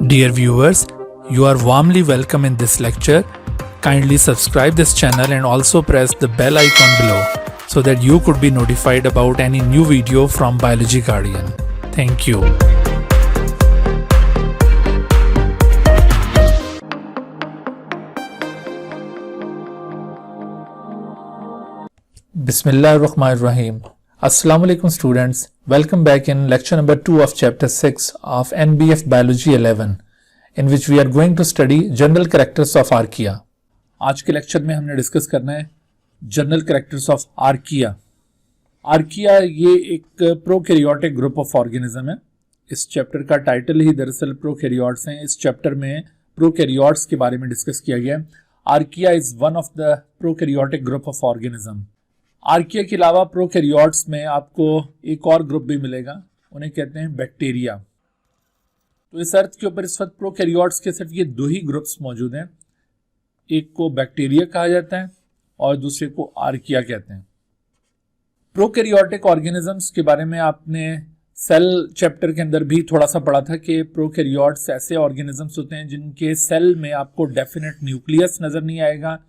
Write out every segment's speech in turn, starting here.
Dear viewers, you are warmly welcome in this lecture. Kindly subscribe this channel and also press the bell icon below so that you could be notified about any new video from Biology Guardian. Thank you. Bismillahirrahmanirrahim. Assalamu alaikum students. Welcome back in lecture number 2 of chapter 6 of NBF Biology 11 in which we are going to study general characters of archaea. आज के lecture में हमने discuss करना है general characters of archaea. Archaea ये एक prokaryotic group of organism है. इस चैप्टर का टाइटल ही दरअसल प्रोकैरियोट्स हैं. इस चैप्टर में प्रोकैरियोट्स के बारे में डिस्कस किया गया है. Archaea is one of the prokaryotic group of organism. Archaea के अलावा प्रोकैरियोट्स में आपको एक और ग्रुप भी मिलेगा, उन्हें कहते हैं बैक्टीरिया. तो इस अर्थ के ऊपर इस वक्त प्रोकैरियोट्स के सिर्फ ये दो ही ग्रुप्स मौजूद हैं. एक को बैक्टीरिया कहा जाता है और दूसरे को आर्किया कहते हैं. प्रोकैरियोटिक ऑर्गेनिजम्स के बारे में आपने सेल चैप्टर के अंदर भी थोड़ा सा पढ़ा था कि प्रोकैरियोट्स ऐसे ऑर्गेनिजम्स होते हैं जिनके सेल में आपको डेफिनेट न्यूक्लियस नजर नहीं आएगा.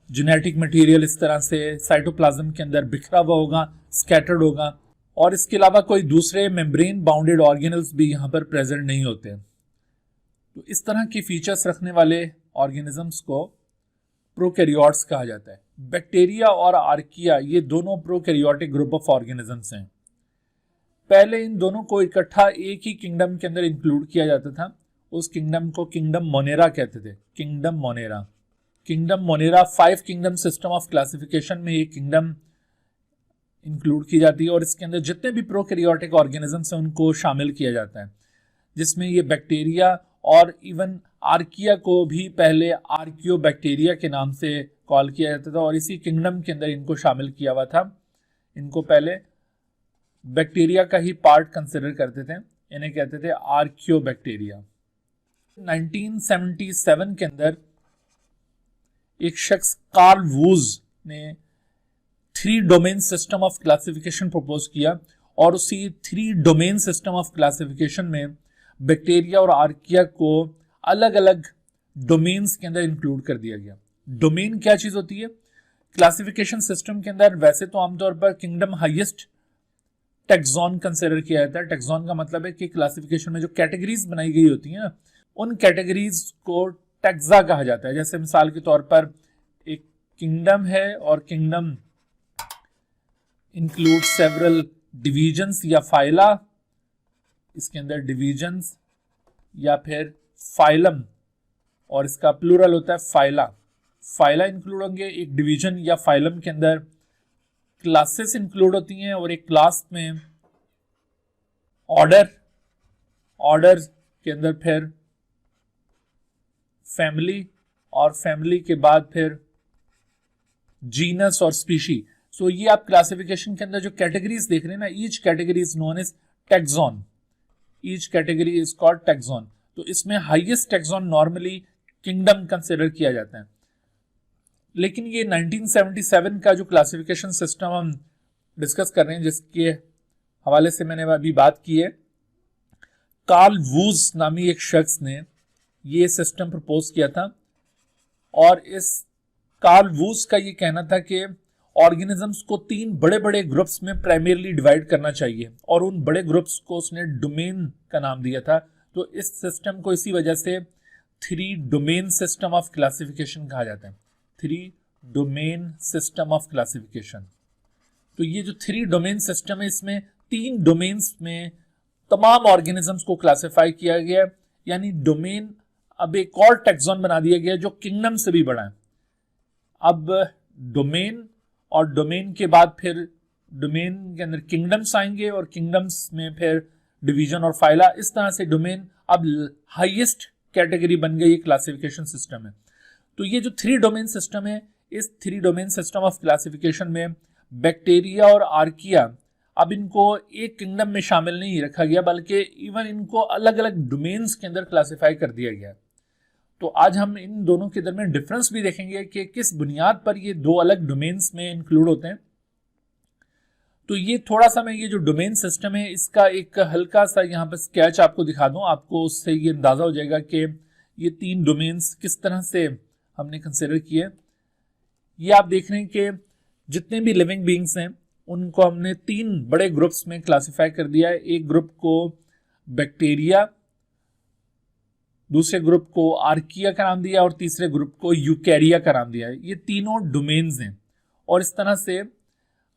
जेनेटिक मटेरियल इस तरह से साइटोप्लाज्म के अंदर बिखरा हुआ होगा, स्कैटर्ड होगा, और इसके अलावा कोई दूसरे मेम्ब्रेन बाउंडेड ऑर्गेनल्स भी यहाँ पर प्रेजेंट नहीं होते. तो इस तरह की फीचर्स रखने वाले ऑर्गेनिजम्स को प्रोकैरियोट्स कहा जाता है. बैक्टीरिया और आर्किया ये दोनों प्रोकैरियोटिक ग्रुप ऑफ ऑर्गेनिजम्स हैं. पहले इन दोनों को इकट्ठा एक ही किंगडम के अंदर इंक्लूड किया जाता था. उस किंगडम को किंगडम मोनेरा कहते थे. Kingdom Monera 5 kingdom system of classification में एक किंगडम इंक्लूड की जाती है और इसके अंदर जितने भी प्रोकैरियोटिक ऑर्गेनिजम्स हैं उनको शामिल किया जाता है, जिसमें ये बैक्टीरिया और इवन आर्किया को भी पहले आर्कियोबैक्टीरिया के नाम से कॉल किया जाता था और इसी किंगडम के अंदर इनको शामिल किया हुआ था. इनको पहले बैक्टीरिया का ही पार्ट कंसिडर करते थे. इन्हें कहते थे आर्कियोबैक्टीरिया. 1977 के अंदर एक शख्स कार्ल वूज ने 3 domain system of classification propose किया और उसी 3 डोमेन सिस्टम ऑफ क्लासिफिकेशन में बैक्टीरिया और आर्किया को अलग अलग डोमेन्स के अंदर इंक्लूड कर दिया गया. डोमेन क्या चीज होती है? क्लासिफिकेशन सिस्टम के अंदर वैसे तो आमतौर पर किंगडम हाईएस्ट टेक्सॉन कंसिडर किया जाता है. टेक्सॉन का मतलब है कि क्लासिफिकेशन में जो कैटेगरीज बनाई गई होती है ना, उन कैटेगरीज को टैक्सा कहा जाता है. जैसे मिसाल के तौर पर एक किंगडम है और किंगडम इंक्लूड सेवरल डिवीजन्स या फाइला. इसके अंदर डिवीजन्स या फिर फाइलम और इसका प्लूरल होता है फाइला. फाइला इंक्लूड होंगे. एक डिवीजन या फाइलम के अंदर क्लासेस इंक्लूड होती हैं और एक क्लास में ऑर्डर के अंदर फिर फैमिली और फैमिली के बाद फिर जीनस और स्पीशी. सो ये आप क्लासिफिकेशन के अंदर जो कैटेगरीज देख रहे हैं ना, each category is known as taxon. Each category is called taxon. तो इसमें highest taxon normally kingdom consider किया जाता है. लेकिन ये 1977 का जो क्लासिफिकेशन सिस्टम हम डिस्कस कर रहे हैं, जिसके हवाले से मैंने अभी बात की है, कार्ल वूज नामी एक शख्स ने ये सिस्टम प्रपोज किया था. और इस कार्ल वूज का ये कहना था कि ऑर्गेनिजम्स को 3 बड़े बड़े ग्रुप्स में प्राइमरीली डिवाइड करना चाहिए और उन बड़े ग्रुप्स को उसने डोमेन का नाम दिया था. तो इस सिस्टम को इसी वजह से 3 डोमेन सिस्टम ऑफ क्लासिफिकेशन कहा जाता है. 3 डोमेन सिस्टम ऑफ क्लासिफिकेशन. तो ये जो 3 डोमेन सिस्टम है, इसमें 3 डोमेन्स में तमाम ऑर्गेनिजम्स को क्लासिफाई किया गया. यानी डोमेन अब एक और टैक्सॉन बना दिया गया जो किंगडम से भी बड़ा है. अब डोमेन और डोमेन के बाद फिर डोमेन के अंदर किंगडम्स आएंगे और किंगडम्स में फिर डिवीजन और फाइला. इस तरह से डोमेन अब हाईएस्ट कैटेगरी बन गई क्लासिफिकेशन सिस्टम है. तो ये जो 3 डोमेन सिस्टम है, इस 3 डोमेन सिस्टम ऑफ क्लासिफिकेशन में बैक्टीरिया और आर्किया, अब इनको एक किंगडम में शामिल नहीं रखा गया बल्कि इवन इनको अलग अलग डोमेन्स के अंदर क्लासिफाई कर दिया गया. तो आज हम इन दोनों के दरमियान डिफरेंस भी देखेंगे कि किस बुनियाद पर ये 2 अलग डोमेन्स में इंक्लूड होते हैं. तो ये थोड़ा सा मैं ये जो डोमेन सिस्टम है इसका एक हल्का सा यहाँ पर स्केच आपको दिखा दूं, आपको उससे ये अंदाजा हो जाएगा कि ये 3 डोमेन्स किस तरह से हमने कंसिडर किए। ये आप देख रहे हैं कि जितने भी लिविंग बीइंग्स हैं उनको हमने 3 बड़े ग्रुप्स में क्लासिफाई कर दिया है। एक ग्रुप को बैक्टीरिया, दूसरे ग्रुप को आर्किया का नाम दिया और तीसरे ग्रुप को यूकैरिया का नाम दिया है। ये तीनों डोमेन्स हैं और इस तरह से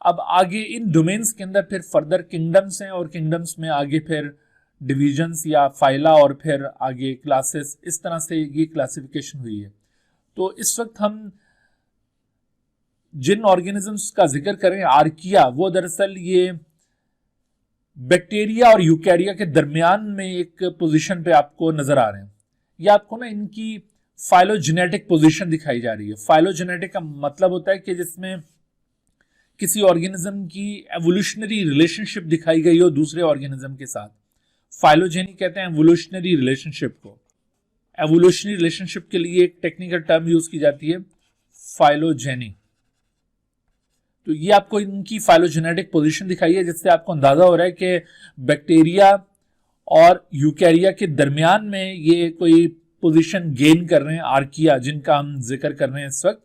अब आगे इन डोमेन्स के अंदर फिर फर्दर किंगडम्स हैं और किंगडम्स में आगे फिर डिविजन्स या फाइला और फिर आगे क्लासेस, इस तरह से ये क्लासिफिकेशन हुई है। तो इस वक्त हम जिन ऑर्गेनिजम्स का जिक्र करें आर्किया, वो दरअसल ये बैक्टीरिया और यूकैरिया के दरमियान में एक पोजीशन पे आपको नजर आ रहे हैं। ये आपको ना इनकी फाइलोजेनेटिक पोजीशन दिखाई जा रही है। फाइलोजेनेटिक का मतलब होता है कि जिसमें किसी ऑर्गेनिज्म की एवोल्यूशनरी रिलेशनशिप दिखाई गई हो दूसरे ऑर्गेनिज्म के साथ। फाइलोजेनी कहते हैं एवोल्यूशनरी रिलेशनशिप को। एवोल्यूशनरी रिलेशनशिप के लिए एक टेक्निकल टर्म यूज की जाती है, फाइलोजेनी। तो ये आपको इनकी फाइलोजेनेटिक पोजीशन दिखाई है, जिससे आपको अंदाजा हो रहा है कि बैक्टीरिया और यूकैरिया के दरमियान में ये कोई पोजीशन गेन कर रहे हैं आर्किया, जिनका हम जिक्र कर रहे हैं इस वक्त।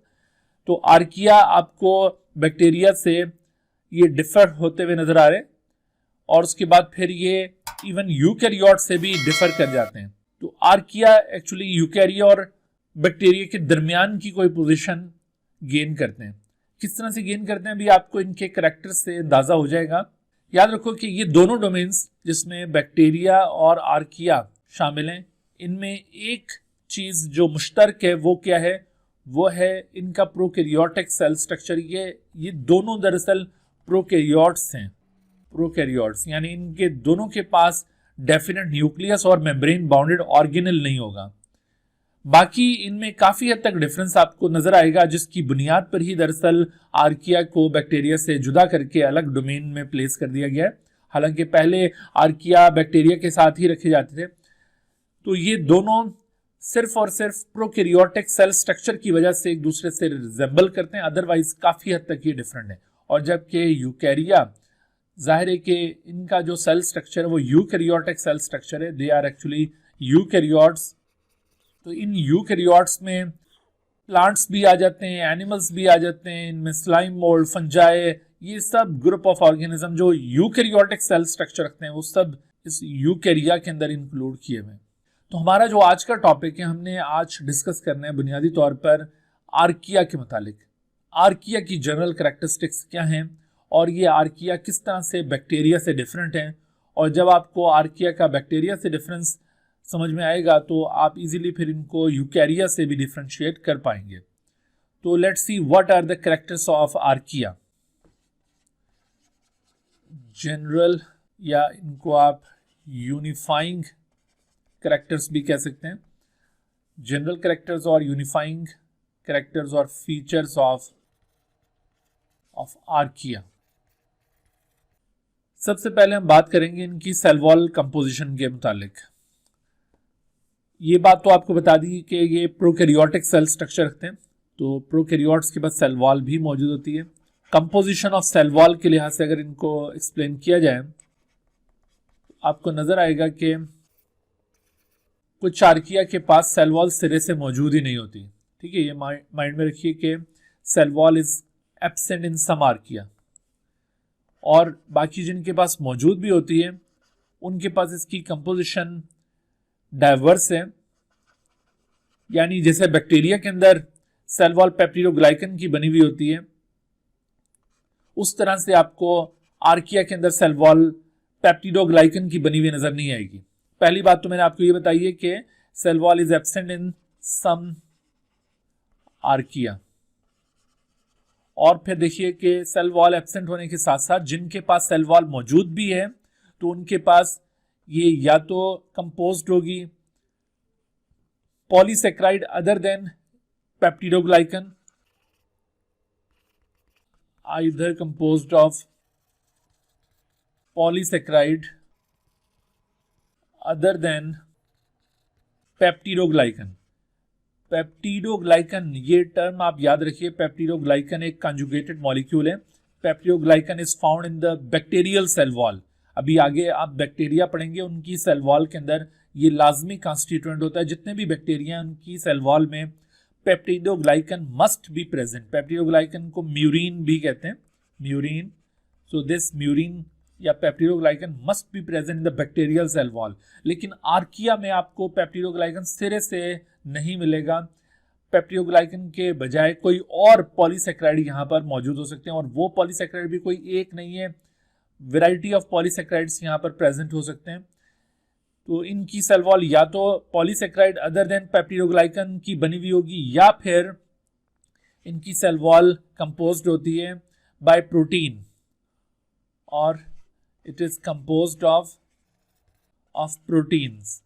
तो आर्किया आपको बैक्टीरिया से ये डिफर होते हुए नजर आ रहे हैं और उसके बाद फिर ये इवन यूकैरियोट से भी डिफर कर जाते हैं। तो आर्किया एक्चुअली यूकैरिया और बैक्टीरिया के दरमियान की कोई पोजीशन गेन करते हैं। किस तरह से गेन करते हैं अभी आपको इनके करैक्टर से अंदाजा हो जाएगा। याद रखो कि ये दोनों डोमेन्स जिसमें बैक्टीरिया और आर्किया शामिल हैं, इनमें एक चीज जो मुश्तरक है वो क्या है, वो है इनका प्रोकैरियोटिक सेल स्ट्रक्चर। ये दोनों दरअसल प्रोकैरियोट्स हैं। प्रोकैरियोट्स यानी इनके दोनों के पास डेफिनेट न्यूक्लियस और मेम्ब्रेन बाउंडेड ऑर्गेनेल नहीं होगा। बाकी इनमें काफी हद तक डिफरेंस आपको नजर आएगा, जिसकी बुनियाद पर ही दरअसल आर्किया को बैक्टीरिया से जुदा करके अलग डोमेन में प्लेस कर दिया गया है। हालांकि पहले आर्किया बैक्टीरिया के साथ ही रखे जाते थे। तो ये दोनों सिर्फ और सिर्फ प्रोकैरियोटिक सेल स्ट्रक्चर की वजह से एक दूसरे से रिजेंबल करते हैं, अदरवाइज काफी हद तक ये डिफरेंट है। और जबकि यूकैरिया, जाहिर है कि इनका जो सेल स्ट्रक्चर है वो यूकैरियोटिक सेल स्ट्रक्चर है, दे आर एक्चुअली यूकैरियोट्स। तो इन यूकैरियोट्स में प्लांट्स भी आ जाते हैं, एनिमल्स भी आ जाते हैं, इनमें स्लाइम मोल्ड, फंजाई, ये सब ग्रुप ऑफ ऑर्गेनिज्म जो यूकैरियोटिक सेल स्ट्रक्चर रखते हैं वो सब इस यूकैरिया के अंदर इंक्लूड किए हुए हैं। तो हमारा जो आज का टॉपिक है, हमने आज डिस्कस करना है बुनियादी तौर पर आर्किया के मुतालिक। आर्किया की जनरल कैरेक्टरिस्टिक्स क्या हैं और ये आर्किया किस तरह से बैक्टीरिया से डिफरेंट हैं। और जब आपको आर्किया का बैक्टीरिया से डिफरेंस समझ में आएगा तो आप इजीली फिर इनको यूकैरिया से भी डिफरेंशिएट कर पाएंगे। तो let's see what are the characters of archaea. General या इनको आप यूनिफाइंग कैरेक्टर्स भी कह सकते हैं। जनरल कैरेक्टर्स और यूनिफाइंग कैरेक्टर्स और फीचर्स ऑफ आर्किया। सबसे पहले हम बात करेंगे इनकी सेल वॉल कंपोजिशन के मुतालिक। ये बात तो आपको बता दी कि ये प्रोकैरियोटिक सेल स्ट्रक्चर रखते हैं, तो प्रोकैरियोट्स के पास सेल वॉल भी मौजूद होती है। कंपोजिशन ऑफ सेल वॉल के लिहाज से अगर इनको एक्सप्लेन किया जाए, आपको नजर आएगा कि कुछ आर्किया के पास सेल वॉल सिरे से मौजूद ही नहीं होती। ठीक है, ये माइंड में रखिए कि cell wall is absent in some archaea. और बाकी जिनके पास मौजूद भी होती है उनके पास इसकी कंपोजिशन डाइवर्स है। यानी जैसे बैक्टीरिया के अंदर सेल वॉल पेप्टिडोग्लाइकन की बनी हुई होती है, उस तरह से आपको आर्किया के अंदर सेल वॉल पेप्टिडोग्लाइकन की बनी हुई नजर नहीं आएगी। पहली बात तो मैंने आपको ये बताई है कि cell wall is absent in some archaea. और फिर देखिए कि सेल वॉल एब्सेंट होने के साथ साथ जिनके पास सेल वॉल मौजूद भी है तो उनके पास ये या तो कंपोज्ड होगी polysaccharide other than peptidoglycan, either composed of polysaccharide other than peptidoglycan. Peptidoglycan ये टर्म आप याद रखिए, पेप्टिडोग्लाइकन एक कंजुगेटेड मॉलिक्यूल है। Peptidoglycan is found in the bacterial cell wall. अभी आगे आप बैक्टीरिया पढ़ेंगे, उनकी सेल वॉल के अंदर ये लाजमी कॉन्स्टिट्यूएंट होता है। जितने भी बैक्टीरिया हैं उनकी सेल वॉल में peptidoglycan must be present. Peptidoglycan को म्यूरिन भी कहते हैं, म्यूरिन। सो दिस म्यूरिन या peptidoglycan must be present in the bacterial cell wall. लेकिन आर्किया में आपको पेप्टिडोग्लाइकन सिरे से नहीं मिलेगा। पेप्टिडोग्लाइकन के बजाय कोई और पॉलीसेक्राइड यहाँ पर मौजूद हो सकते हैं, और वो पॉलीसेक्राइड भी कोई एक नहीं है, वैरायटी ऑफ पॉलीसेक्राइड्स यहाँ पर प्रेजेंट हो सकते हैं। तो इनकी सेल वॉल या तो पॉलीसेक्राइड अदर देन पेप्टिडोग्लाइकन की बनी हुई होगी, या फिर इनकी सेल वॉल कंपोज्ड होती है बाय प्रोटीन, और it is composed of proteins.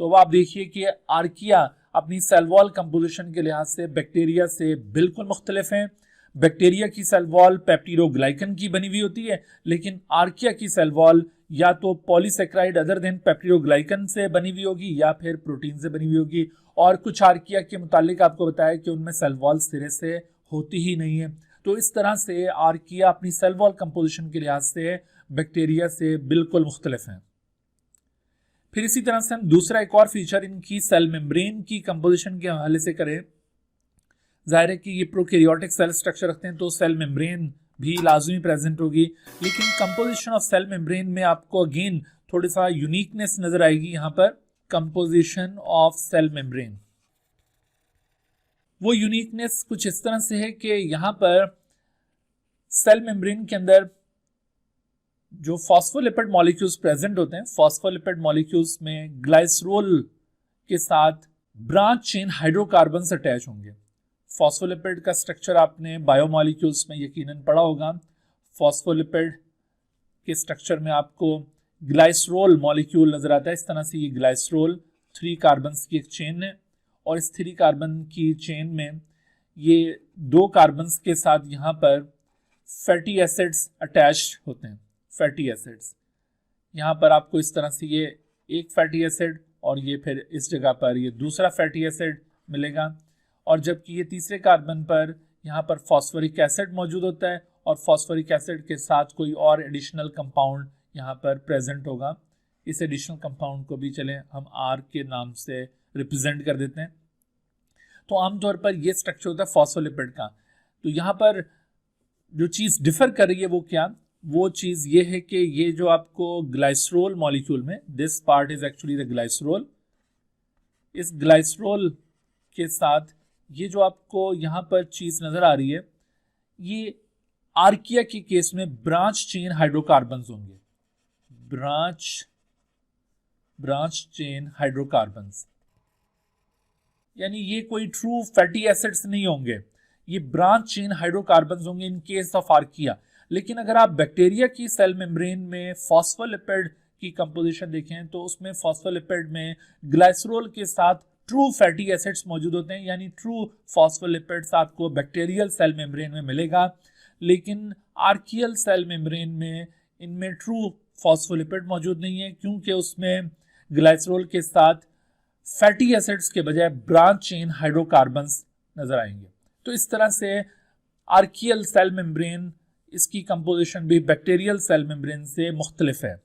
तो अब आप देखिए कि आर्किया अपनी सेल वॉल कंपोजिशन के लिहाज से बैक्टीरिया से बिल्कुल मुख्तलिफ हैं। बैक्टीरिया की सेल वॉल पेप्टिडोग्लाइकन की बनी हुई होती है, लेकिन आर्किया की सेल वॉल या तो पॉलीसेक्राइड अदर देन पेप्टिडोग्लाइकन से बनी हुई होगी या फिर प्रोटीन से बनी हुई होगी। और कुछ आर्किया के मुतालिक आपको बताया कि उनमें सेल वॉल सिरे से होती ही नहीं है। तो इस तरह से आर्किया अपनी सेल वॉल कंपोजिशन के लिहाज से बैक्टीरिया से बिल्कुल मुख्तलिफ हैं। फिर इसी तरह से हम दूसरा एक और फीचर इनकी सेल मेम्ब्रेन की कंपोजिशन के हवाले से करें। जाहिर है कि ये प्रोकैरियोटिक सेल स्ट्रक्चर रखते हैं, तो सेल मेम्ब्रेन भी लाजमी प्रेजेंट होगी। लेकिन कंपोजिशन ऑफ सेल मेम्ब्रेन में आपको अगेन थोड़ी सा यूनिकनेस नजर आएगी। यहाँ पर कंपोजिशन ऑफ सेल मेम्ब्रेन, वो यूनिकनेस कुछ इस तरह से है कि यहाँ पर सेल मेम्ब्रेन के अंदर जो फॉस्फोलिपिड मॉलिक्यूल्स प्रेजेंट होते हैं, फॉस्फोलिपिड मॉलिक्यूल्स में ग्लाइसरोल के साथ ब्रांच चेन हाइड्रोकार्बन्स अटैच होंगे। फॉस्फोलिपिड का स्ट्रक्चर आपने बायोमॉलिक्यूल्स में यकीनन पढ़ा होगा। फॉस्फोलिपिड के स्ट्रक्चर में आपको ग्लाइसरोल मॉलिक्यूल नजर आता है। इस तरह से ये ग्लाइसरोल 3 कार्बन्स की एक चेन है, और इस 3 कार्बन की चेन में ये 2 कार्बन्स के साथ यहाँ पर फैटी एसिड्स अटैच होते हैं। फैटी एसिड्स यहाँ पर आपको इस तरह से ये एक फैटी एसिड और ये फिर इस जगह पर ये दूसरा फैटी एसिड मिलेगा, और जबकि ये तीसरे कार्बन पर यहाँ पर फॉस्फोरिक एसिड मौजूद होता है, और फॉस्फोरिक एसिड के साथ कोई और एडिशनल कंपाउंड यहाँ पर प्रेजेंट होगा। इस एडिशनल कंपाउंड को भी चलें हम आर के नाम से रिप्रेजेंट कर देते हैं। तो आमतौर पर ये स्ट्रक्चर होता है फॉस्फोलिपिड का। तो यहाँ पर जो चीज़ डिफर कर रही है वो क्या, वो चीज़ ये है कि ये जो आपको ग्लाइसरोल मॉलिक्यूल में, this part is actually the glycerol, इस ग्लाइसरोल के साथ ये जो आपको यहाँ पर चीज़ नज़र आ रही है, ये आर्किया के केस में ब्रांच चेन हाइड्रोकार्बन्स होंगे। ब्रांच चेन हाइड्रोकार्बन्स, यानी ये कोई ट्रू फैटी एसिड्स नहीं होंगे, ये ब्रांच चेन हाइड्रोकार्बन्स होंगे इन केस ऑफ आर्किया। लेकिन अगर आप बैक्टीरिया की सेल मेम्ब्रेन में फॉस्फोलिपिड की कंपोजिशन देखें तो उसमें फॉस्फोलिपिड में ग्लाइसरोल के साथ ट्रू फैटी एसिड्स मौजूद होते हैं, यानी ट्रू फॉस्फोलिपिड्स आपको बैक्टीरियल सेल मेम्ब्रेन में मिलेगा। लेकिन आर्कियल सेल मेम्ब्रेन में इनमें ट्रू फॉस्फोलिपिड मौजूद नहीं है, क्योंकि उसमें ग्लाइसरोल के साथ फैटी एसिड्स के बजाय ब्रांच चेन हाइड्रोकार्बन्स नजर आएंगे। तो इस तरह से आर्कियल सेल मेम्ब्रेन, इसकी कंपोजिशन भी बैक्टीरियल सेल मेम्ब्रेन से मुख्तलिफ है,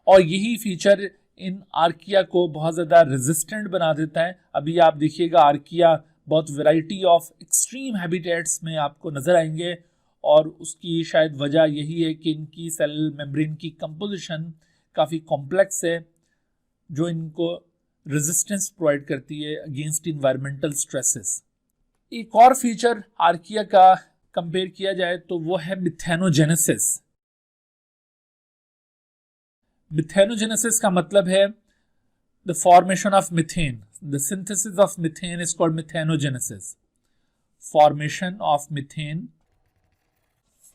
और यही फीचर इन आर्किया को बहुत ज़्यादा रेजिस्टेंट बना देता है। अभी आप देखिएगा आर्किया बहुत वैरायटी ऑफ एक्सट्रीम हैबिटेट्स में आपको नज़र आएंगे, और उसकी शायद वजह यही है कि इनकी सेल मेम्ब्रेन की कंपोजिशन काफ़ी कॉम्प्लेक्स है, जो इनको रेजिस्टेंस प्रोवाइड करती है अगेंस्ट इन्वायरमेंटल स्ट्रेसेस। एक और फीचर आर्किया का कंपेयर किया जाए तो वो है मिथेनोजेनेसिस। मिथेनोजेनेसिस का मतलब है the formation of methane, the synthesis of methane is called methanogenesis. Formation of methane,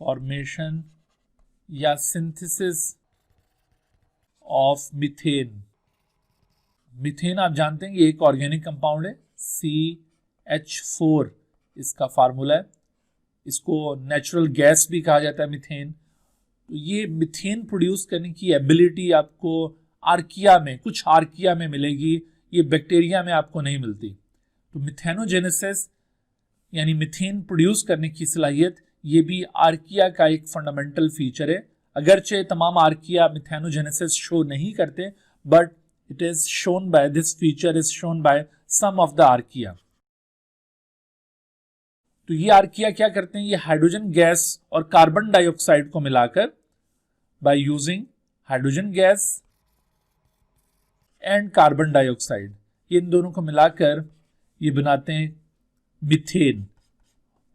formation या सिंथेसिस ऑफ मीथेन। मीथेन आप जानते हैं ये एक ऑर्गेनिक कंपाउंड है, CH4 इसका फार्मूला है। इसको नेचुरल गैस भी कहा जाता है मीथेन। तो ये मीथेन प्रोड्यूस करने की एबिलिटी आपको आर्किया में, कुछ आर्किया में मिलेगी, ये बैक्टीरिया में आपको नहीं मिलती। तो मिथेनोजेनेसिस यानी मीथेन प्रोड्यूस करने की सलाहियत, ये भी आर्किया का एक फंडामेंटल फीचर है। अगरचे तमाम आर्किया मिथेनोजेनेसिस शो नहीं करते, but it is shown by this feature is shown by some of the archaea. तो ये आर्किया क्या करते हैं, ये हाइड्रोजन गैस और कार्बन डाइऑक्साइड को मिलाकर by using hydrogen gas and carbon dioxide, ये इन दोनों को मिलाकर ये बनाते हैं मीथेन।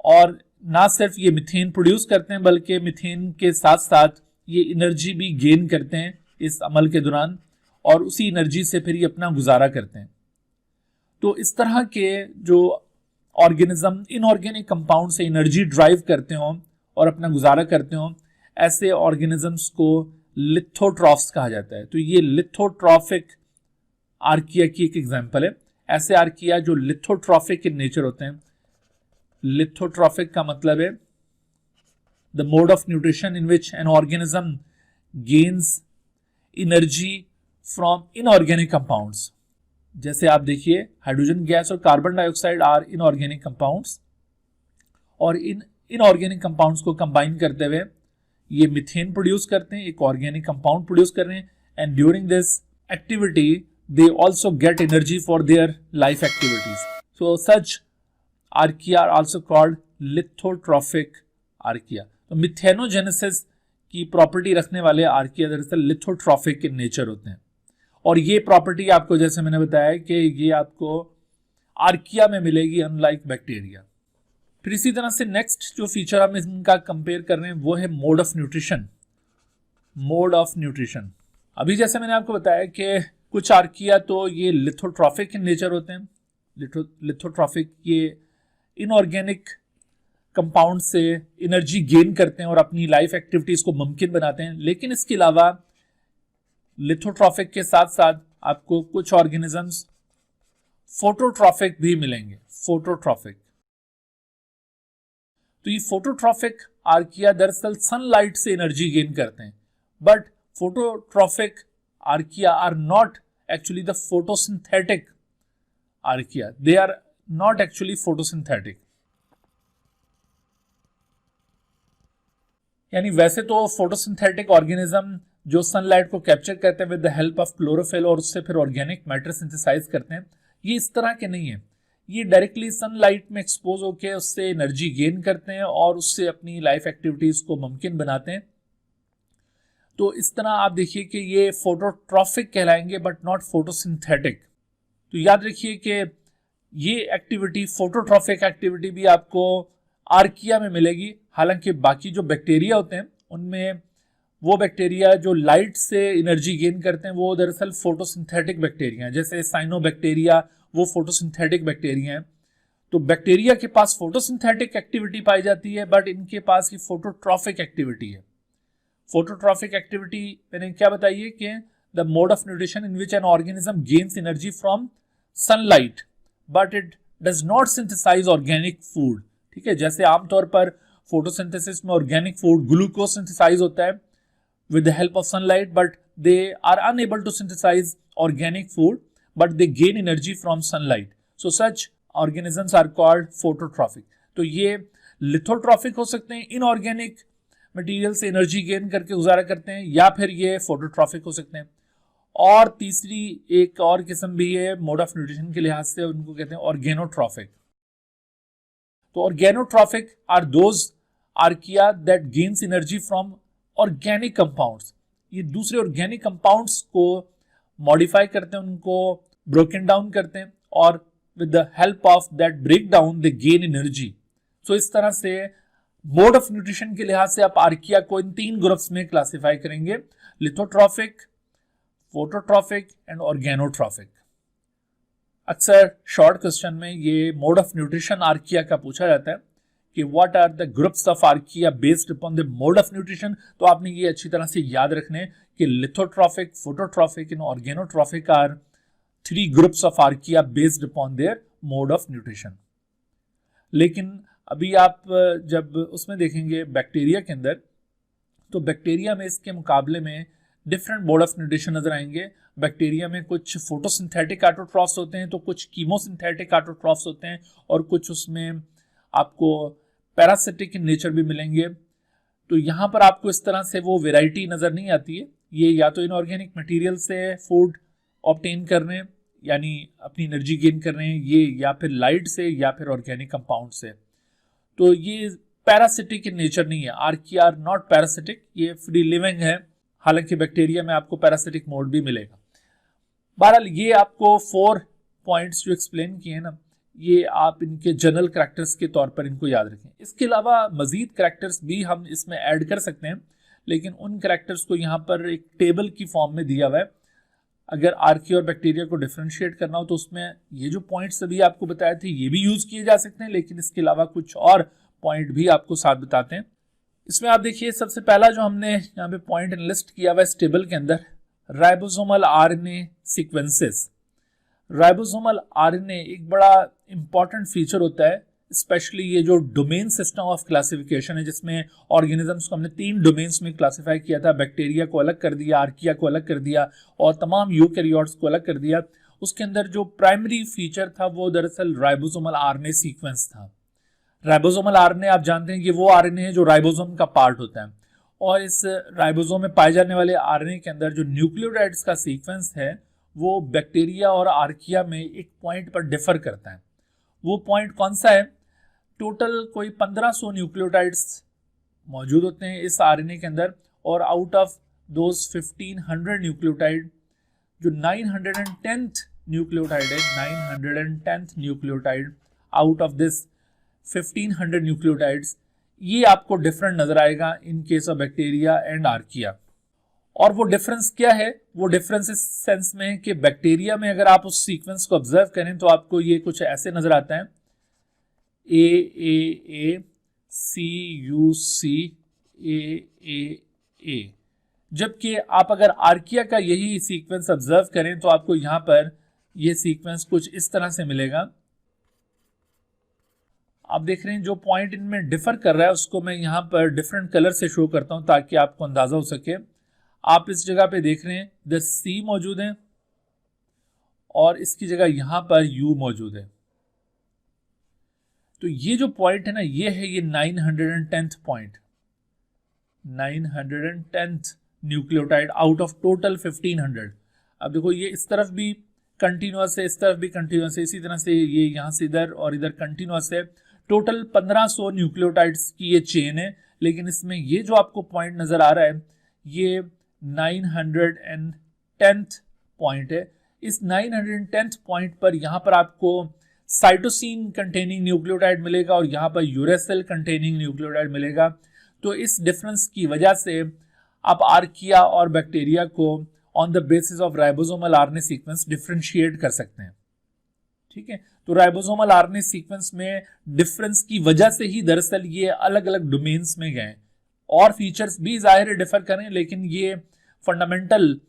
और ना सिर्फ ये मीथेन प्रोड्यूस करते हैं बल्कि मीथेन के साथ साथ ये एनर्जी भी गेन करते हैं इस अमल के दौरान, और उसी एनर्जी से फिर ये अपना गुजारा करते हैं। तो इस तरह के जो ऑर्गेनिज्म इनऑर्गेनिक कंपाउंड से एनर्जी ड्राइव करते हो और अपना गुजारा करते हो, ऐसे ऑर्गेनिजम्स को लिथोट्रॉफ्स कहा जाता है। तो ये लिथोट्रॉफिक आर्किया की एक एग्जांपल है। ऐसे आर्किया जो लिथोट्रॉफिक इन नेचर होते हैं। लिथोट्रॉफिक का मतलब है the mode of nutrition in which an organism gains energy from inorganic compounds. जैसे आप देखिए, हाइड्रोजन गैस और carbon dioxide are inorganic compounds, और इन इनऑर्गेनिक कंपाउंड्स को कंबाइन करते हुए ये मीथेन प्रोड्यूस करते हैं, एक ऑर्गेनिक कंपाउंड प्रोड्यूस कर रहे हैं, and during this activity they also get energy for their life activities. So such archaea are also called lithotrophic archaea. तो मिथेनोजेनेसिस की प्रॉपर्टी रखने वाले आर्किया दरअसल लिथोट्रॉफिक इन नेचर होते हैं। और ये प्रॉपर्टी आपको, जैसे मैंने बताया, कि ये आपको आर्किया में मिलेगी अनलाइक बैक्टीरिया। फिर इसी तरह से नेक्स्ट जो फीचर हम इनका कंपेयर कर रहे हैं वो है mode of nutrition. Mode of nutrition, अभी जैसे मैंने आपको बताया कि कुछ आर्किया तो ये लिथोट्रॉफिक इन नेचर होते हैं। लिथोट्रॉफिक ये इनऑर्गेनिक कंपाउंड से एनर्जी गेन करते हैं और अपनी लाइफ एक्टिविटीज को मुमकिन बनाते हैं। लेकिन इसके अलावा लिथोट्रॉफिक के साथ साथ आपको कुछ ऑर्गेनिजम्स फोटोट्रॉफिक भी मिलेंगे। फोटोट्रॉफिक, तो ये फोटोट्रॉफिक आर्किया दरअसल सनलाइट से एनर्जी गेन करते हैं, but phototrophic archaea are not actually the photosynthetic archaea, they are not actually photosynthetic. यानी वैसे तो फोटोसिंथेटिक ऑर्गेनिज्म जो सनलाइट को कैप्चर करते हैं with the help of chlorophyll और उससे फिर ऑर्गेनिक मैटर सिंथेसाइज करते हैं, ये इस तरह के नहीं है। ये डायरेक्टली सनलाइट में एक्सपोज होकर उससे एनर्जी गेन करते हैं और उससे अपनी लाइफ एक्टिविटीज को मुमकिन बनाते हैं। तो इस तरह आप देखिए कि ये फोटोट्रॉफिक कहलाएंगे बट नॉट फोटोसिंथेटिक। तो याद रखिए कि ये एक्टिविटी, फोटोट्रॉफिक एक्टिविटी भी आपको आर्किया में मिलेगी। हालांकि बाकी जो बैक्टीरिया होते हैं उनमें वो बैक्टीरिया जो लाइट से एनर्जी गेन करते हैं वो दरअसल फोटोसिंथेटिक बैक्टीरिया हैं। जैसे साइनोबैक्टीरिया, वो फोटोसिंथेटिक बैक्टीरिया हैं। तो बैक्टीरिया के पास फोटोसिंथेटिक एक्टिविटी पाई जाती है, बट इनके पास ये फोटोट्रॉफिक एक्टिविटी है। फोटोट्रॉफिक एक्टिविटी मैंने क्या बताई है कि the mode of nutrition in which an organism gains energy from sunlight but it does not synthesize organic food. ठीक है, जैसे आमतौर पर फोटोसिंथेसिस में ऑर्गेनिक फूड ग्लूकोज सिंथेसाइज होता है with the help of sunlight, but they are unable to synthesize organic food, but they gain energy from sunlight. So such organisms are called phototrophic. तो ये लिथोट्रॉफिक हो सकते हैं, इनऑर्गेनिक मटेरियल से energy gain करके गुजारा करते हैं, या फिर ये फोटोट्रॉफिक हो सकते हैं। और तीसरी एक और किस्म भी है मोड ऑफ न्यूट्रिशन के लिहाज से, उनको कहते हैं ऑर्गेनोट्रॉफिक। तो organotrophic are those archaea that gains energy from organic compounds. ये दूसरे ऑर्गेनिक कंपाउंड्स को मॉडिफाई करते हैं, उनको ब्रोकन डाउन करते हैं, और with the help of that break down they gain energy. So इस तरह से मोड ऑफ न्यूट्रिशन के लिहाज से आप आर्किया को इन 3 ग्रुप्स में क्लासिफाई करेंगे, लिथोट्रॉफिक, फोटोट्रॉफिक एंड ऑर्गेनोट्रॉफिक। अक्सर शॉर्ट क्वेश्चन में ये मोड ऑफ न्यूट्रिशन आर्किया का पूछा जाता है कि what are the groups of archaea based upon the mode of nutrition. तो आपने ये अच्छी तरह से याद रखने कि lithotrophic, phototrophic and organotrophic are 3 groups of archaea based upon their mode of nutrition. लेकिन अभी आप जब उसमें देखेंगे बैक्टीरिया के अंदर, तो बैक्टीरिया में इसके मुकाबले में डिफरेंट मोड ऑफ न्यूट्रिशन नजर आएंगे। बैक्टीरिया में कुछ फोटोसिंथेटिक ऑटोट्रॉफ्स होते हैं, तो कुछ कीमोसिंथेटिक ऑटोट्रॉफ्स होते हैं, और कुछ उसमें आपको पैरासिटिक इन नेचर भी मिलेंगे। तो यहाँ पर आपको इस तरह से वो वेराइटी नज़र नहीं आती है। ये या तो इनऑर्गेनिक मटेरियल से फूड ऑब्टेन कर रहे हैं, यानी अपनी एनर्जी गेन कर रहे हैं ये, या फिर लाइट से, या फिर ऑर्गेनिक कंपाउंड से। तो ये पैरासिटिक इन नेचर नहीं है। आर्किया आर नॉट पैरासिटिक, ये फ्री लिविंग है। हालांकि बैक्टीरिया में आपको पैरासिटिक मोड भी मिलेगा। बहरहाल ये आपको 4 पॉइंट्स जो एक्सप्लेन किए ना, ये आप इनके जनरल करैक्टर्स के तौर पर इनको याद रखें। इसके अलावा मजीद करैक्टर्स भी हम इसमें ऐड कर सकते हैं, लेकिन उन करैक्टर्स को यहाँ पर एक टेबल की फॉर्म में दिया हुआ है। अगर आर्किया और बैक्टीरिया को डिफरेंशिएट करना हो तो उसमें ये जो पॉइंट्स अभी आपको बताए थे ये भी यूज किए जा सकते हैं, लेकिन इसके अलावा कुछ और पॉइंट भी आपको साथ बताते हैं। इसमें आप देखिए, सबसे पहला जो हमने यहाँ पे पॉइंट लिस्ट किया हुआ इस टेबल के अंदर, ribosomal RNA sequences. Ribosomal RNA एक बड़ा इंपॉर्टेंट फीचर होता है, स्पेशली ये जो डोमेन सिस्टम ऑफ क्लासिफिकेशन है, जिसमें ऑर्गेनिजम्स को हमने 3 डोमेन्स में क्लासिफाई किया था। बैक्टीरिया को अलग कर दिया, आर्किया को अलग कर दिया, और तमाम यूकैरियोट्स को अलग कर दिया। उसके अंदर जो प्राइमरी फीचर था वो दरअसल राइबोसोमल आरएनए सीक्वेंस था। राइबोसोमल आरएनए आप जानते हैं कि वो आरएनए है जो राइबोसोम का पार्ट होता है, और इस राइबोसोम में पाए जाने वाले आरएनए के अंदर जो न्यूक्लियोटाइड्स का सीक्वेंस है वो बैक्टीरिया और आर्किया में एक पॉइंट पर डिफर करता है। वो पॉइंट कौन सा है? टोटल कोई 1500 न्यूक्लियोटाइड्स मौजूद होते हैं इस आरएनए के अंदर, और आउट ऑफ दोज 1500 न्यूक्लियोटाइड जो 910th न्यूक्लियोटाइड है, 910th nucleotide out of this 1500 nucleotides, ये आपको डिफरेंट नजर आएगा in case of bacteria and archaea. और वो डिफरेंस क्या है? वो डिफरेंस इस सेंस में है कि बैक्टीरिया में अगर आप उस सीक्वेंस को ऑब्जर्व करें तो आपको ये कुछ ऐसे नजर आता है, A C U C A, जबकि आप अगर आर्किया का यही सीक्वेंस ऑब्जर्व करें तो आपको यहां पर ये सीक्वेंस कुछ इस तरह से मिलेगा। आप देख रहे हैं जो पॉइंट इनमें डिफर कर रहा है उसको मैं यहां पर डिफरेंट कलर से शो करता हूं ताकि आपको अंदाजा हो सके। आप इस जगह पे देख रहे हैं द C मौजूद है, और इसकी जगह यहां पर U मौजूद है। तो ये जो पॉइंट है ना, ये है ये 910th point, 910th nucleotide out of total 1500। अब देखो ये इस तरफ भी कंटिन्यूअस है, इस तरफ भी कंटिन्यूअस है, इसी तरह से ये यहां से इधर और इधर कंटिन्यूअस है। टोटल 1500 न्यूक्लियोटाइड्स की ये चेन है, लेकिन इसमें ये जो आपको पॉइंट नजर आ रहा है ये 910th पॉइंट है। इस 910th पॉइंट पर यहां पर आपको साइटोसिन कंटेनिंग न्यूक्लियोटाइड मिलेगा और यहां पर यूरेसिल कंटेनिंग न्यूक्लियोटाइड मिलेगा। तो इस डिफरेंस की वजह से आप आर्किया और बैक्टीरिया को on the basis of ribosomal RNA sequence differentiate कर सकते हैं। ठीक है, तो राइबोसोमल आरएनए सीक्वेंस में डिफरेंस की वजह से ही दरअसल ये अलग अलग डोमेन्स में गए। और फीचर्स भी जाहिर डिफर करें, लेकिन ये फंडामेंटल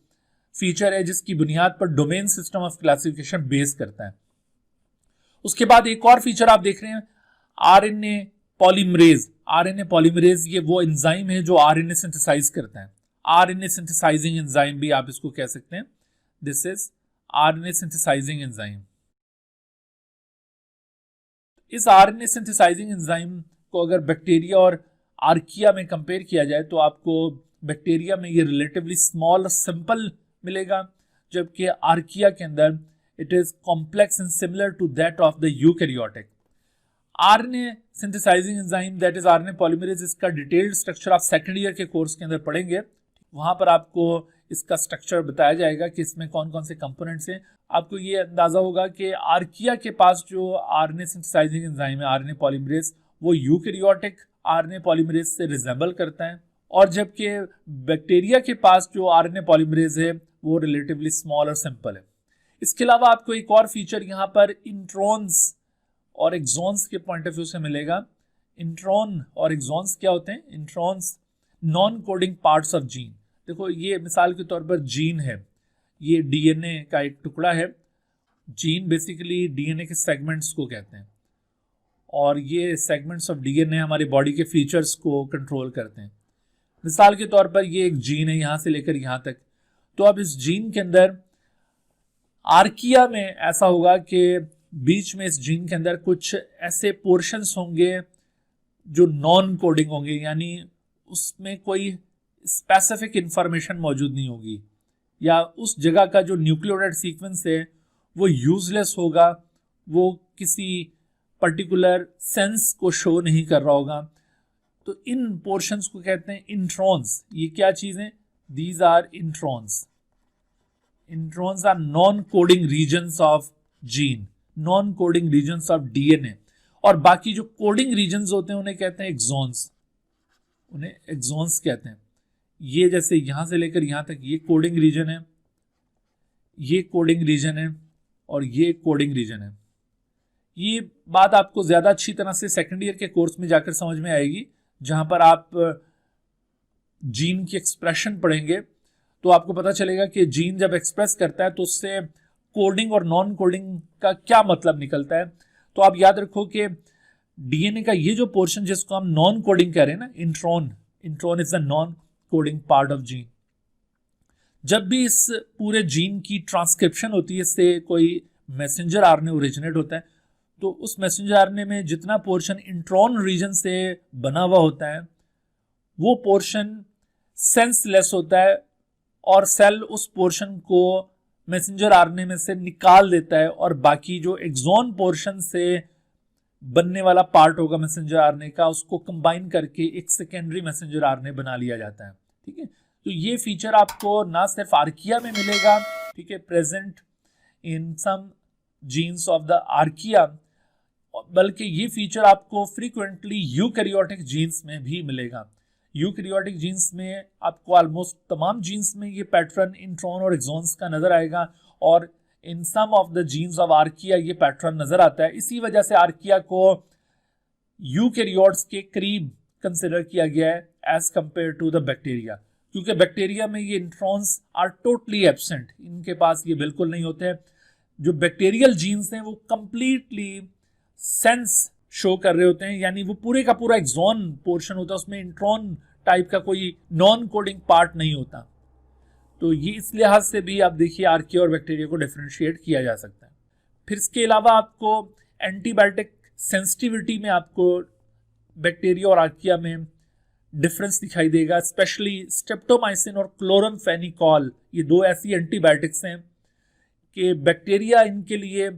फीचर है जिसकी बुनियाद पर domain system of classification base करता है। उसके बाद एक और फीचर आप देख रहे हैं, आरएनए पॉलीमरेज। आरएनए पॉलीमरेज ये वो एंजाइम है जो आरएनए सिंथेसाइज करता है। आरएनए सिंथेसाइजिंग एंजाइम भी आप इसको कह सकते हैं। This is RNA synthesizing enzyme. इस आरएनए सिंथेसाइजिंग एंजाइम को अगर बैक्टीरिया और आर्किया में कंपेयर किया जाए तो आपको बैक्टीरिया में ये रिलेटिवली स्मॉल और सिंपल मिलेगा, जबकि आर्किया के अंदर it is complex and similar to that of the eukaryotic. RNA synthesizing enzyme that is RNA polymerase, इसका डिटेल्ड स्ट्रक्चर आप सेकंड ईयर के कोर्स के अंदर पढ़ेंगे। वहां पर आपको इसका स्ट्रक्चर बताया जाएगा कि इसमें कौन कौन से कंपोनेंट्स हैं। आपको ये अंदाजा होगा कि आर्किया के पास जो आरएनए सिंथेसाइजिंग एंजाइम है आरएनए पॉलीमरेज, वो यूकैरियोटिक आरएनए पॉलीमरेज से रिजेंबल करता है, और जबकि बैक्टीरिया के पास जो आरएनए पॉलीमरेज है वो रिलेटिवली स्मॉल और सिंपल है। इसके अलावा आपको एक और फीचर यहाँ पर इंट्रॉन्स और एक्सॉन्स के पॉइंट ऑफ व्यू से मिलेगा। इंट्रॉन और एक्सॉन्स क्या होते हैं? Introns non coding parts of gene. देखो ये मिसाल के तौर पर जीन है, ये डीएनए का एक टुकड़ा है। जीन बेसिकली डीएनए के सेगमेंट्स को कहते हैं, और ये सेगमेंट्स ऑफ डीएनए हमारी बॉडी के फीचर्स को कंट्रोल करते हैं। मिसाल के तौर पर ये एक जीन है यहाँ से लेकर यहाँ तक। तो अब इस जीन के अंदर आर्किया में ऐसा होगा कि बीच में इस जीन के अंदर कुछ ऐसे पोर्शंस होंगे जो नॉन कोडिंग होंगे, यानी उसमें कोई स्पेसिफिक इंफॉर्मेशन मौजूद नहीं होगी, या उस जगह का जो न्यूक्लियोटाइड सीक्वेंस है वो यूजलेस होगा, वो किसी पर्टिकुलर सेंस को शो नहीं कर रहा होगा। तो इन पोर्शंस को कहते हैं इंट्रॉन्स। ये क्या चीजें? These are introns. Introns are non coding regions of gene, non coding regions of DNA. और बाकी जो कोडिंग रीजन्स होते हैं उन्हें कहते हैं एक्सॉन्स, उन्हें एक्सॉन्स कहते हैं। ये जैसे यहां से लेकर यहां तक ये कोडिंग रीजन है, ये कोडिंग रीजन है, और ये कोडिंग रीजन है। ये बात आपको ज्यादा अच्छी तरह से सेकेंड ईयर के कोर्स में जाकर समझ में आएगी, जहां पर आप जीन की एक्सप्रेशन पढ़ेंगे तो आपको पता चलेगा कि जीन जब एक्सप्रेस करता है तो उससे कोडिंग और नॉन कोडिंग का क्या मतलब निकलता है। तो आप याद रखो कि डीएनए का ये जो पोर्शन जिसको हम नॉन कोडिंग कह रहे हैं ना, intron is the non coding part of gene. जब भी इस पूरे जीन की ट्रांसक्रिप्शन होती है, इससे कोई मैसेंजर आरएनए ओरिजिनेट होता है, तो उस मैसेंजर आरएनए में जितना पोर्शन इंट्रॉन रीजन से बना हुआ होता है वो पोर्शन सेंसलेस होता है, और सेल उस पोर्शन को मैसेंजर आरएनए में से निकाल देता है, और बाकी जो एक्सॉन पोर्शन से बनने वाला पार्ट होगा मैसेंजर आरएनए का, उसको कंबाइन करके एक सेकेंडरी मैसेंजर आरएनए बना लिया जाता है। ठीक है, तो ये फीचर आपको ना सिर्फ आर्किया में मिलेगा, ठीक है, present in some genes of the archaea, बल्कि ये फीचर आपको फ्रीक्वेंटली यूकैरियोटिक जीन्स में भी मिलेगा। यूकैरियोटिक जीन्स में आपको ऑलमोस्ट तमाम जीन्स में ये पैटर्न इंट्रॉन और एक्सॉन्स का नजर आएगा, और in some of the genes of archaea ये पैटर्न नजर आता है। इसी वजह से आर्किया को यूकैरियोट्स के करीब कंसिडर किया गया है as compare to the bacteria, क्योंकि बैक्टीरिया में ये इंट्रॉन्स आर टोटली एब्सेंट, इनके पास ये बिल्कुल नहीं होते हैं। जो बैक्टीरियल जीन्स हैं वो कंप्लीटली सेंस शो कर रहे होते हैं, यानी वो पूरे का पूरा एक्सॉन पोर्शन होता है, उसमें इंट्रॉन टाइप का कोई नॉन कोडिंग पार्ट नहीं होता। तो ये इस लिहाज से भी आप देखिए आर्किया और बैक्टीरिया को डिफरेंशिएट किया जा सकता है। फिर इसके अलावा आपको एंटीबायोटिक सेंसिटिविटी में आपको बैक्टीरिया और आर्किया में डिफरेंस दिखाई देगा, स्पेशली स्ट्रेप्टोमाइसिन और क्लोरमफेनिकॉल, ये दो ऐसी एंटीबायोटिक्स हैं कि बैक्टीरिया इनके लिए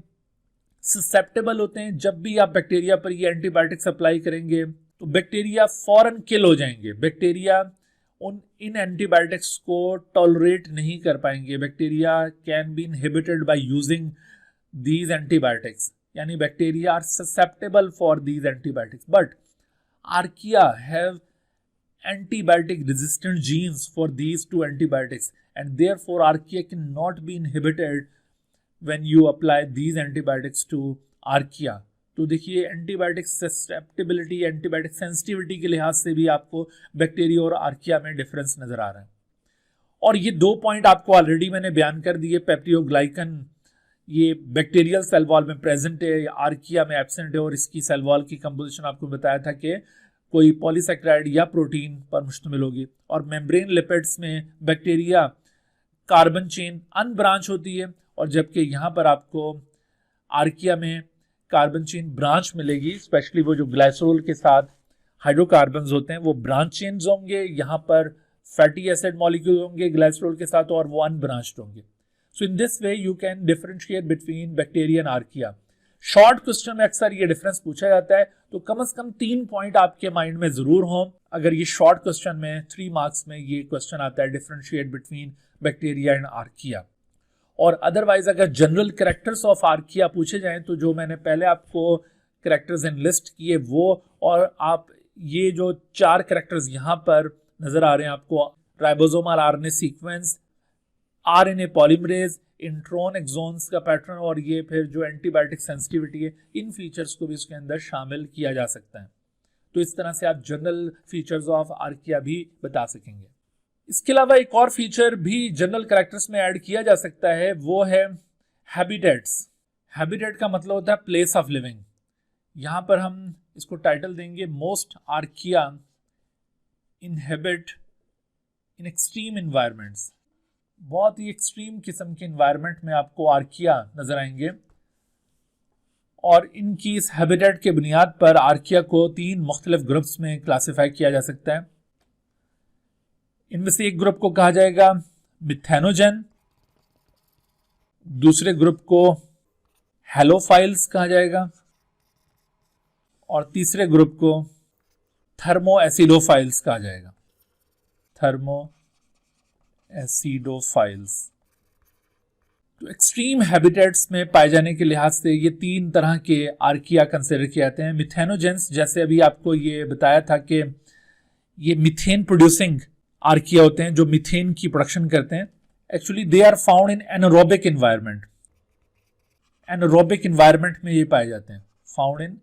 ससेप्टेबल होते हैं। जब भी आप बैक्टीरिया पर ये एंटीबायोटिक्स अप्लाई करेंगे तो बैक्टीरिया फौरन किल हो जाएंगे, बैक्टीरिया इन एंटीबायोटिक्स को टॉलरेट नहीं कर पाएंगे। Bacteria can be inhibited by using these antibiotics, यानी bacteria are susceptible for these antibiotics, but archaea have antibiotic resistant genes for these two antibiotics, and therefore archaea cannot be inhibited when you apply these antibiotics to archaea। तो देखिए antibiotic susceptibility, antibiotic sensitivity के लिहाज से भी आपको bacteria और archaea में difference नजर आ रहा है। और ये दो पॉइंट आपको ऑलरेडी मैंने बयान कर दिए। पेप्टियोग्लाइकन ये बैक्टीरियल सेल वॉल में प्रेजेंट है, आर्किया में एब्सेंट है, और इसकी सेल वॉल की कंपोजिशन आपको बताया था कि कोई पॉलीसेक्राइड या प्रोटीन पर मुश्तमिल होगी। और मेम्ब्रेन लिपिड्स में बैक्टीरिया कार्बन चेन अनब्रांच होती है, और जबकि यहाँ पर आपको आर्किया में कार्बन चेन ब्रांच मिलेगी, स्पेशली वो जो ग्लाइसरोल के साथ हाइड्रोकार्बन्स होते हैं वो ब्रांच चेन्स होंगे, यहाँ पर फैटी एसिड मॉलिक्यूल होंगे ग्लाइसरोल के साथ, और वो अनब्रांच्ड होंगे। So in this way you can differentiate between bacteria and archaea. Short question में अक्सर ये डिफरेंस पूछा जाता है, तो कम से कम 3 पॉइंट आपके माइंड में जरूर हों। अगर ये शॉर्ट क्वेश्चन में 3 मार्क्स में ये क्वेश्चन आता है differentiate between bacteria and archaea. और अदरवाइज अगर जनरल कैरेक्टर्स ऑफ आर्किया पूछे जाएं तो जो मैंने पहले आपको कैरेक्टर्स लिस्ट किए वो, और आप ये जो 4 कैरेक्टर्स यहाँ पर नजर आ रहे हैं आपको, ribosomal RNA sequence, RNA polymerase, intron exons का पैटर्न, और ये फिर जो एंटीबायोटिक सेंसिटिविटी है, इन फीचर्स को भी इसके अंदर शामिल किया जा सकता है। तो इस तरह से आप जनरल फीचर्स ऑफ आर्किया भी बता सकेंगे। इसके अलावा एक और फीचर भी जनरल कैरेक्टर्स में ऐड किया जा सकता है, वो है हैबिटेट्स। हैबिटेट का मतलब होता है प्लेस ऑफ लिविंग। यहाँ पर हम इसको टाइटल देंगे most archaea inhabit in extreme environments. बहुत ही एक्सट्रीम किस्म के इन्वायरमेंट में आपको आर्किया नजर आएंगे। और इनकी इस हैबिटेट के बुनियाद पर आर्किया को 3 मुख्तलिफ ग्रुप्स में क्लासिफाई किया जा सकता है। इनमें से एक ग्रुप को कहा जाएगा मिथेनोजन, दूसरे ग्रुप को हेलोफाइल्स कहा जाएगा और तीसरे ग्रुप को थर्मो एसिडोफाइल्स कहा जाएगा। Thermo acidophiles. तो एक्सट्रीम हैबिटेट्स में पाए जाने के लिहाज से ये 3 तरह के आर्किया कंसिडर किए जाते हैं। मिथेनोजेंस, जैसे अभी आपको ये बताया था कि ये मीथेन प्रोड्यूसिंग आर्किया होते हैं जो मीथेन की प्रोडक्शन करते हैं। Actually they are found in anaerobic environment. Anaerobic environment में ये पाए जाते हैं, फाउंड इन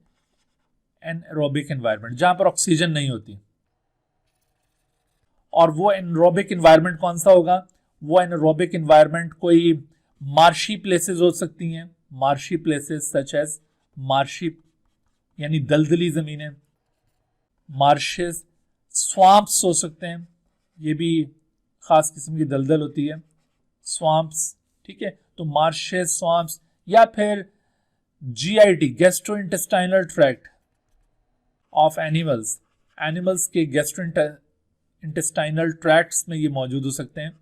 एनारोबिक एनवायरनमेंट, जहां पर ऑक्सीजन नहीं होती। और वो एनारोबिक एनवायरनमेंट कौन सा होगा? वो एनारोबिक एनवायरनमेंट कोई मार्शी प्लेसेस हो सकती हैं, marshy places such as marshy यानी दलदली जमीनें, मार्शेस, स्वाम्प्स हो सकते हैं, ये भी खास किस्म की दलदल होती है, स्वाम्प्स, ठीक है। तो मार्शेस, स्वाम्प्स, या फिर GIT gastro intestinal tract of animals, animals के गैस्ट्रो इंटेस्टाइनल ट्रैक्ट्स में ये मौजूद हो सकते हैं।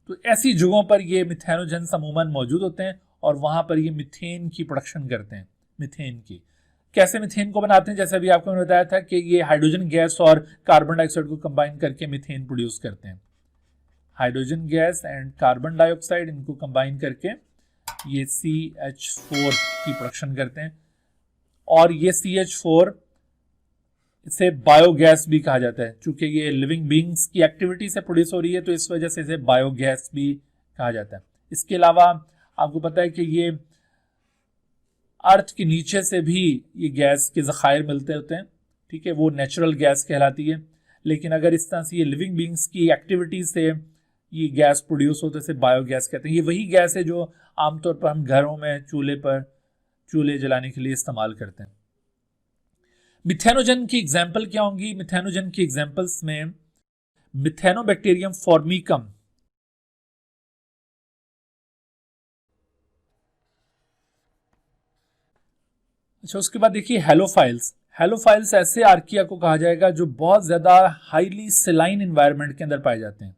तो ऐसी जगहों पर ये मिथेनोजेंस अमूमन मौजूद होते हैं और वहां पर ये मीथेन की प्रोडक्शन करते हैं। मीथेन की कैसे मीथेन को बनाते हैं? जैसे अभी आपको मैंने बताया था कि ये हाइड्रोजन गैस और कार्बन डाइऑक्साइड को कंबाइन करके मीथेन प्रोड्यूस करते हैं। Hydrogen gas and carbon dioxide, इनको कंबाइन करके ये CH4 की प्रोडक्शन करते हैं। और ये CH4 इसे बायोगैस भी कहा जाता है। चूंकि ये लिविंग बींग्स की एक्टिविटी से प्रोड्यूस हो रही है तो इस वजह से इसे बायोगैस भी कहा जाता है। इसके अलावा आपको पता है कि ये अर्थ के नीचे से भी ये गैस के ज़खायर मिलते होते हैं, ठीक है, वो नेचुरल गैस कहलाती है। लेकिन अगर इस तरह से ये लिविंग बींग्स की एक्टिविटी से ये गैस प्रोड्यूस होते इसे बायोगैस कहते हैं। ये वही गैस है जो आमतौर पर हम घरों में चूल्हे जलाने के लिए इस्तेमाल करते हैं। मिथेनोजन की एग्जाम्पल क्या होंगी? मिथेनोजन की एग्जाम्पल्स में मिथेनोबैक्टीरियम फॉर्मिकम, अच्छा उसके बाद देखिए हेलोफाइल्स। हेलोफाइल्स ऐसे आर्किया को कहा जाएगा जो बहुत ज्यादा हाईली सेलाइन एनवायरनमेंट के अंदर पाए जाते हैं।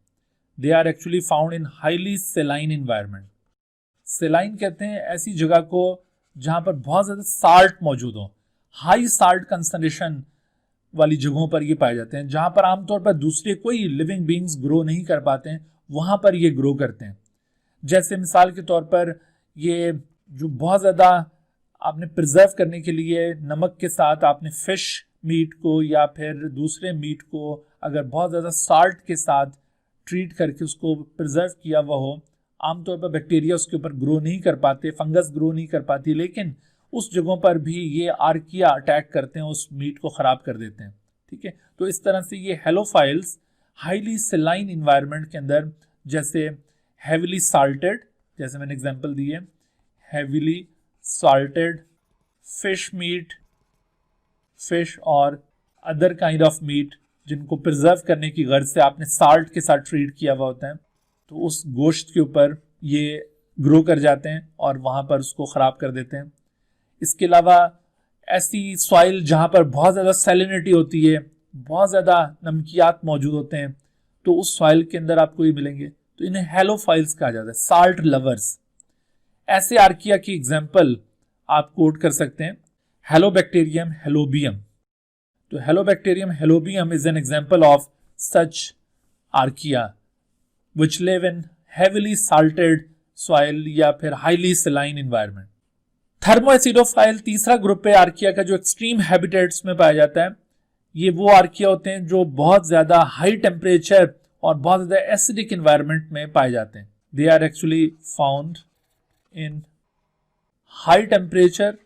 They are actually found in highly saline environment. Saline कहते हैं ऐसी जगह को जहां पर बहुत ज्यादा साल्ट मौजूद हो, हाई साल्ट कंसंट्रेशन वाली जगहों पर ये पाए जाते हैं, जहां पर आमतौर पर दूसरे कोई लिविंग बींग्स ग्रो नहीं कर पाते हैं, वहां पर ये ग्रो करते हैं। जैसे मिसाल के तौर पर ये जो बहुत ज़्यादा आपने प्रिजर्व करने के लिए नमक के साथ आपने फिश मीट को या फिर दूसरे मीट को अगर बहुत ज़्यादा साल्ट के साथ ट्रीट करके उसको प्रिजर्व किया हुआ हो, आमतौर पर बैक्टीरिया उसके ऊपर ग्रो नहीं कर पाते, फंगस ग्रो नहीं कर पाती, लेकिन उस जगहों पर भी ये आर्किया अटैक करते हैं, उस मीट को ख़राब कर देते हैं, ठीक है। तो इस तरह से ये हेलोफाइल्स हाईली सेलाइन इन्वायरमेंट के अंदर, जैसे हेविली साल्टेड, जैसे मैंने एग्जांपल दी है, heavily salted fish meet, fish और अदर काइंड ऑफ मीट जिनको प्रिजर्व करने की गर्ज से आपने साल्ट के साथ ट्रीट किया हुआ होता है, तो उस गोश्त के ऊपर ये ग्रो कर जाते हैं और वहाँ पर उसको ख़राब कर देते हैं। इसके अलावा ऐसी सॉइल जहाँ पर बहुत ज़्यादा सैलिनिटी होती है, बहुत ज़्यादा नमकियात मौजूद होते हैं, तो उस सॉइल के अंदर आपको ये मिलेंगे, तो इन्हें हेलोफाइल्स कहा जाता है, साल्ट लवर्स। ऐसे आर्किया की एग्जाम्पल आप कोट कर सकते हैं, हेलोबैक्टीरियम हेलोबियम। तो halobacterium halobium is an example of such archaea which live in heavily salted soil या फिर हाईली सेलाइन एनवायरनमेंट। थर्मोएसिडोफाइल तीसरा ग्रुप है आर्किया का जो एक्सट्रीम हैबिटेट्स में पाया जाता है। ये वो आर्किया होते हैं जो बहुत ज्यादा हाई टेम्परेचर और बहुत ज्यादा एसिडिक एनवायरनमेंट में पाए जाते हैं। They are actually found in high temperature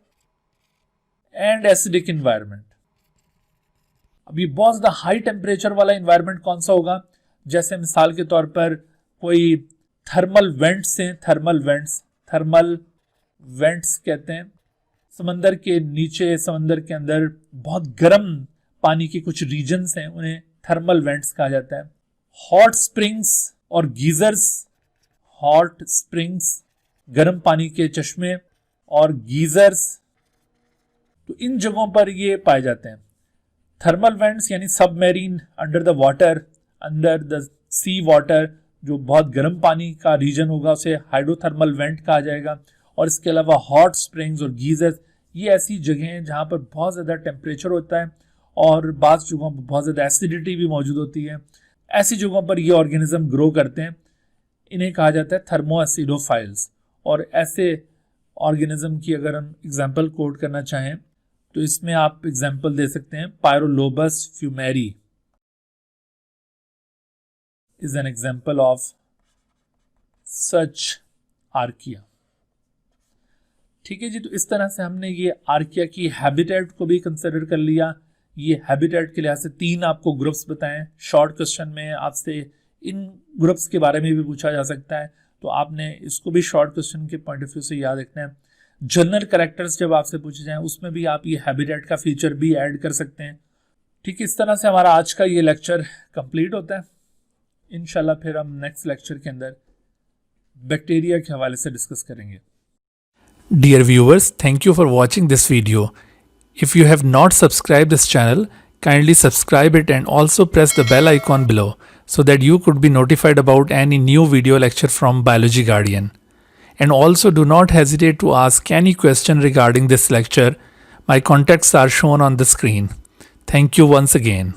and acidic environment. अभी बहुत ज्यादा हाई टेम्परेचर वाला एनवायरनमेंट कौन सा होगा? जैसे मिसाल के तौर पर कोई थर्मल वेंट्स हैं, थर्मल वेंट्स कहते हैं, समंदर के नीचे, समंदर के अंदर बहुत गर्म पानी के कुछ रीजन्स हैं, उन्हें थर्मल वेंट्स कहा जाता है। हॉट स्प्रिंग्स और गीजर्स, हॉट स्प्रिंग्स गर्म पानी के चश्मे और गीजर्स तो इन जगहों पर ये पाए जाते हैं। थर्मल वेंट्स यानी submarine, under the water, under the sea water, जो बहुत गर्म पानी का रीजन होगा उसे हाइड्रोथर्मल वेंट कहा जाएगा। और इसके अलावा हॉट स्प्रिंग्स और गीजर्स, ये ऐसी जगह हैं जहाँ पर बहुत ज़्यादा टेम्परेचर होता है और बाज़ जगहों पर बहुत ज़्यादा एसिडिटी भी मौजूद होती है। ऐसी जगहों पर ये ऑर्गेनिज्म ग्रो करते हैं, इन्हें कहा जाता है थर्मो एसिडोफाइल्स। और ऐसे ऑर्गेनिज्म की अगर हम एग्जाम्पल कोट करना चाहें तो इसमें आप एग्जाम्पल दे सकते हैं, pyrolobus fumarii is an example of such archaea. ठीक है जी, तो इस तरह से हमने ये आर्किया की हैबिटेट को भी कंसिडर कर लिया। ये हैबिटेट के लिहाज से 3 आपको ग्रुप्स बताएं। शॉर्ट क्वेश्चन में आपसे इन ग्रुप्स के बारे में भी पूछा जा सकता है, तो आपने इसको भी शॉर्ट क्वेश्चन के पॉइंट ऑफ व्यू से याद रखना है। जनरल कैरेक्टर्स जब आपसे पूछे जाएं उसमें भी आप ये हैबिटेट का फीचर भी ऐड कर सकते हैं। ठीक है, इस तरह से हमारा आज का ये लेक्चर कंप्लीट होता है। इंशाल्लाह फिर हम नेक्स्ट लेक्चर के अंदर बैक्टीरिया के हवाले से डिस्कस करेंगे। Dear viewers, thank you for watching this video. If you have not subscribed this channel, kindly subscribe it and also press the bell icon below so that you could be notified about any new video lecture from Biology Guardian. And also do not hesitate to ask any question regarding this lecture. My contacts are shown on the screen. Thank you once again.